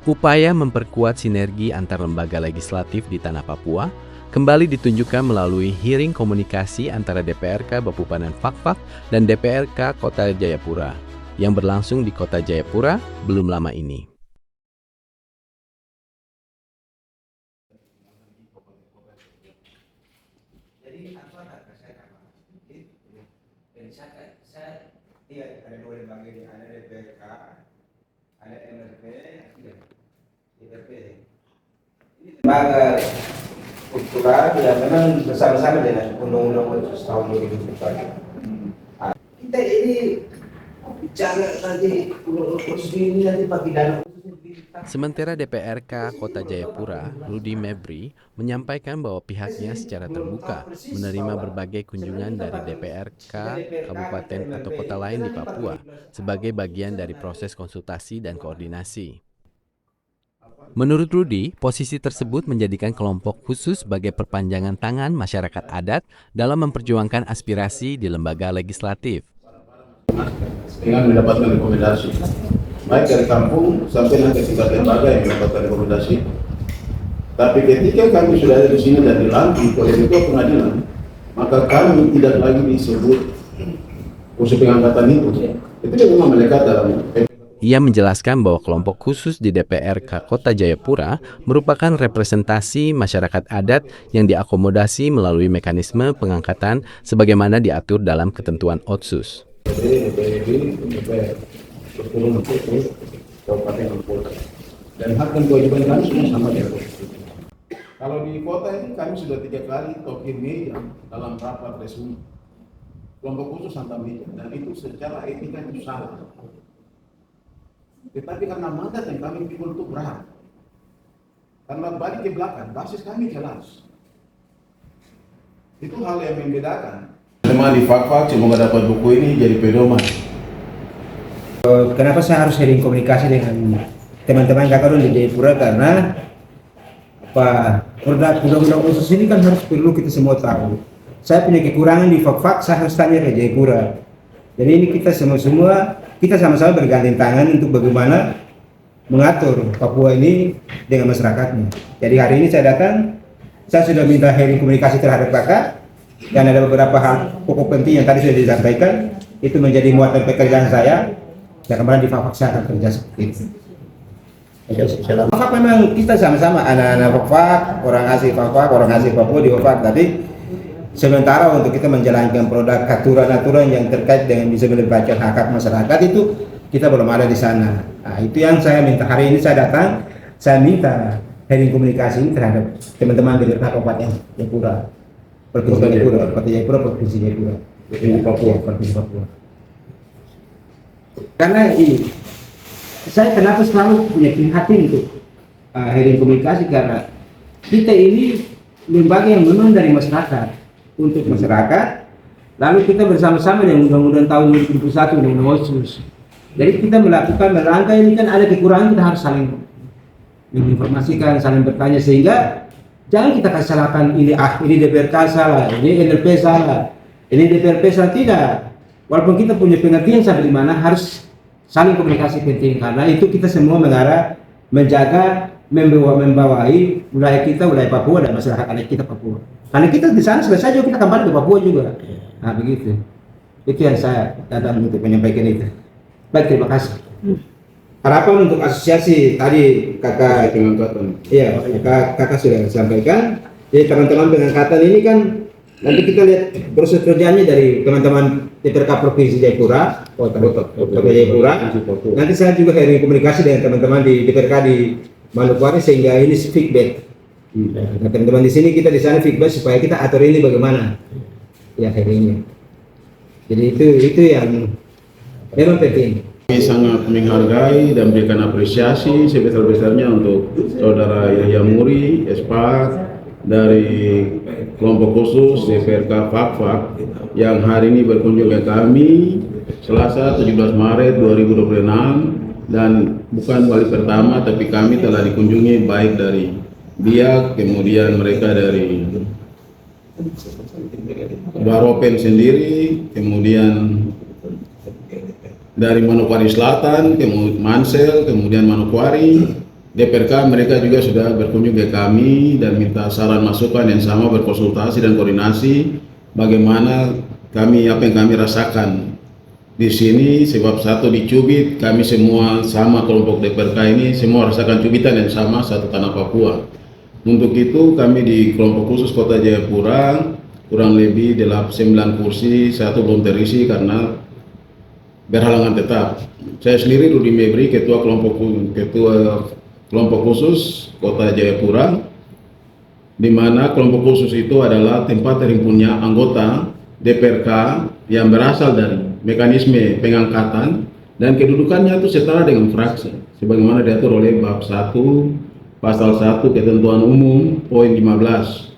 Upaya memperkuat sinergi antar lembaga legislatif di Tanah Papua kembali ditunjukkan melalui hearing komunikasi antara DPRK Bapupanen Fakfak dan DPRK Kota Jayapura yang berlangsung di Kota Jayapura belum lama ini. Iya, ada dua lembaga ini, ada DPRK, ada MRP, DPRP. Ini lembaga kultural yang memang bersama-sama dengan Undang-Undang Otsus tahun 2004. Kita ini bicara nanti Otsus ini nanti pakai dana. Sementara DPRK Kota Jayapura, Rudy Mebri, menyampaikan bahwa pihaknya secara terbuka menerima berbagai kunjungan dari DPRK, kabupaten atau kota lain di Papua sebagai bagian dari proses konsultasi dan koordinasi. Menurut Rudy, posisi tersebut menjadikan kelompok khusus sebagai perpanjangan tangan masyarakat adat dalam memperjuangkan aspirasi di lembaga legislatif. Dengan mendapatkan rekomendasi baik dari kampung sampai nanti tingkat lembaga yang mendapatkan rekomendasi. Tapi ketika kami sudah ada di sini dan dilantik oleh ketua pengadilan, maka kami tidak lagi disebut kursi pengangkatan itu. Itu memang melekat dalam. Ia menjelaskan bahwa kelompok khusus di DPRK Kota Jayapura merupakan representasi masyarakat adat yang diakomodasi melalui mekanisme pengangkatan sebagaimana diatur dalam ketentuan Otsus. Dan hak dan kewajiban kami semua sama dengan kalau di kota ini kami sudah 3 kali tokin meja dalam rapat resmi kelompok khusus antar meja, dan itu secara etika itu salah. Tetapi karena mandat yang kami pikul itu berat, karena balik ke belakang basis kami jelas, itu hal yang membedakan. Teman di Fakfak semoga dapat buku ini jadi pedoman. Kenapa saya harus sharing komunikasi dengan teman-teman kakak di Jayapura? Karena produk undang-undang khusus ini kan harus perlu kita semua tahu. Saya punya kekurangan di Fakfak, saya harus tanya ke Jayapura. Jadi ini kita semua kita sama-sama bergandeng tangan untuk bagaimana mengatur Papua ini dengan masyarakatnya. Jadi hari ini saya datang, saya sudah minta hearing komunikasi terhadap kakak, dan ada beberapa hal pokok penting yang tadi sudah disampaikan, itu menjadi muatan pekerjaan saya. Dan kemarin di Fakfak saya akan kerja seperti itu. Fakfak memang kita sama-sama anak-anak Fakfak, orang asli Fakfak, orang asli Papua di Fakfak. Tapi sementara untuk kita menjalankan produk aturan-aturan yang terkait dengan bisa melibatkan hak masyarakat itu kita belum ada di sana. Nah, itu yang saya minta hari ini saya datang, saya minta hearing komunikasi ini terhadap teman-teman di Kabupaten Jayapura, Provinsi Jayapura, Kabupaten Jayapura, Provinsi Jayapura, Provinsi Papua. Karena ini, saya kenapa selalu punya hati untuk hearing komunikasi, karena kita ini lembaga yang memang dari masyarakat untuk masyarakat, lalu kita bersama-sama dengan undang-undang tahun 2021 Undang-Undang Otsus. Jadi kita melakukan rangka ini kan ada kekurangan, kita harus saling menginformasikan, saling bertanya, sehingga jangan kita salahkan ini DPRK salah, ini NLP salah, ini DPRP salah, tidak. Walaupun kita punya pengertian sampai di mana, harus saling komunikasi penting, karena itu kita semua mengarah menjaga membawai wilayah kita, wilayah Papua dan masyarakat adat kita Papua. Karena kita di sana selesai juga kita kembali ke Papua juga. Nah begitu. Itu yang saya datang untuk menyampaikan itu. Baik, terima kasih. Harapan untuk asosiasi tadi kakak kakak sudah sampaikan. Jadi teman-teman pengangkatan ini kan nanti kita lihat proses kerjanya dari teman-teman DPRK Provinsi Jayapura, Kota Jayapura. Nanti saya juga hearing komunikasi dengan teman-teman di DPRK di Manokwari, sehingga ini feedback. Nah, teman-teman di sini, kita di sana feedback supaya kita atur ini bagaimana ya hearingnya. Jadi itu yang memang penting. Kami sangat menghargai dan memberikan apresiasi sebesar-besarnya untuk saudara Yahya Muri, Espak, dari kelompok khusus DPRK Fakfak yang hari ini berkunjung ke kami Selasa 17 Maret 2026, dan bukan kali pertama tapi kami telah dikunjungi baik dari Biak, kemudian mereka dari Baropen sendiri, kemudian dari Manokwari Selatan, kemudian Mansel, kemudian Manokwari, DPRK mereka juga sudah berkunjung ke kami dan minta saran masukan yang sama, berkonsultasi dan koordinasi bagaimana kami, apa yang kami rasakan di sini. Sebab satu dicubit, kami semua sama, kelompok DPRK ini semua rasakan cubitan yang sama, satu tanah Papua. Untuk itu kami di kelompok khusus Kota Jayapura kurang lebih 9 kursi, satu belum terisi karena berhalangan tetap. Saya sendiri Rudi Mebri, ketua kelompok khusus Kota Jayapura, di mana kelompok khusus itu adalah tempat terhimpunnya anggota DPRK yang berasal dari mekanisme pengangkatan dan kedudukannya itu setara dengan fraksi sebagaimana diatur oleh bab 1 pasal 1 ketentuan umum poin 15.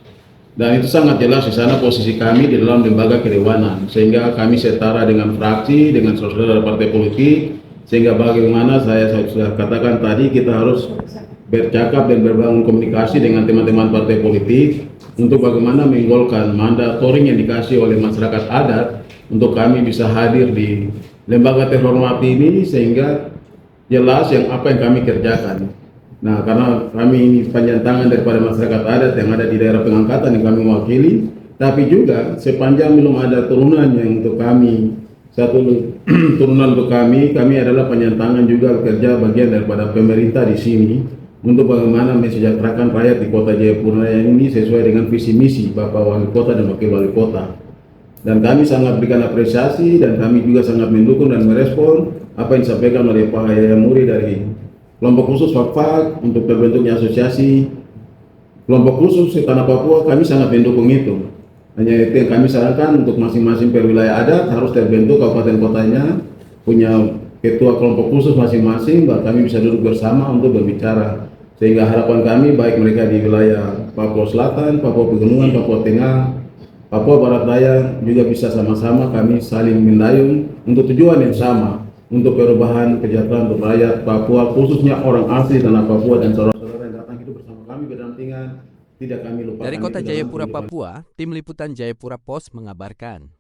Dan itu sangat jelas di sana posisi kami di dalam lembaga kedewanan, sehingga kami setara dengan fraksi, dengan saudara partai politik, sehingga bagaimana saya sudah katakan tadi, kita harus bercakap dan berbangun komunikasi dengan teman-teman partai politik untuk bagaimana menggolkan mandatoring yang dikasih oleh masyarakat adat untuk kami bisa hadir di lembaga terhormat ini, sehingga jelas apa yang kami kerjakan. Nah, karena kami ini panjang tangan daripada masyarakat adat yang ada di daerah pengangkatan yang kami wakili, tapi juga sepanjang belum ada turunan yang untuk kami, satu turunan untuk kami adalah panjang tangan juga bekerja bagian daripada pemerintah di sini untuk bagaimana mensejahterakan rakyat di Kota Jayapura yang ini sesuai dengan visi misi Bapak Wali Kota dan Wakil Wali Kota. Dan kami sangat berikan apresiasi dan kami juga sangat mendukung dan merespon apa yang disampaikan oleh Pak Yaya Muri dari kelompok khusus Fakfak untuk terbentuknya asosiasi kelompok khusus Tanah Papua. Kami sangat mendukung itu. Hanya itu yang kami sarankan untuk masing-masing perwilayah adat harus terbentuk kabupaten kotanya, punya ketua kelompok khusus masing-masing, bahwa kami bisa duduk bersama untuk berbicara. Sehingga harapan kami baik mereka di wilayah Papua Selatan, Papua Pegunungan, Papua Tengah, Papua Barat Daya juga bisa sama-sama kami saling mendayung untuk tujuan yang sama, untuk perubahan kesejahteraan untuk rakyat Papua, khususnya orang asli tanah Papua dan saudara-saudara yang datang hidup bersama kami berdampingan, tidak kami lupakan. Dari Kota itu dalam Jayapura, kehidupan. Papua, Tim Liputan Jayapura Post mengabarkan.